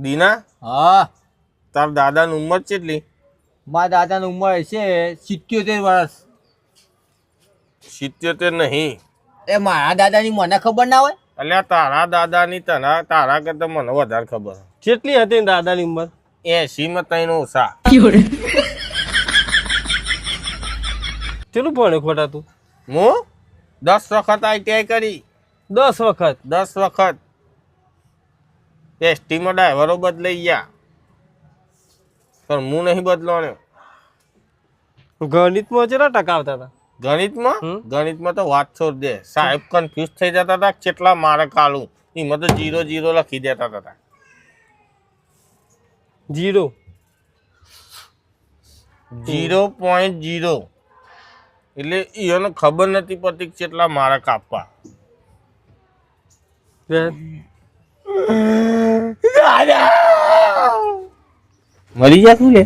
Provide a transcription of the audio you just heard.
દીના હા તાર દાદાની ઉંમર કેટલી? મારા દાદાની ઉંમર છે 77 વર્ષ. 77 નહીં. એ મારા દાદાની મને ખબર ના હોય? અલ્યા તારા દાદાની તારા કરતા મને વધારે ખબર. કેટલી હતી દાદાની ઉંમર? 80 માં 3 ઓછા. કેટલું ભણે ખોટા તું? હું 10 વખત ITI કરી. 10 વખત? 10 વખત. ST માં ડ્રાઈવરો બદલાઈ ગયા પણ હું નહીં બદલાણ્યો. ગણિતમાં કેટલા ટકા આવતા હતા? ગણિતમાં તો વાત છોડ દે. સાહેબ કન્ફ્યુઝ થઈ જતા હતા કેટલા મારે કાઢું. એમાં તો 0 લખી દેતા હતા. 0.0 એટલે એને ખબર નથી પડતી કેટલા મારે કાપવા. મરી જા તું લે.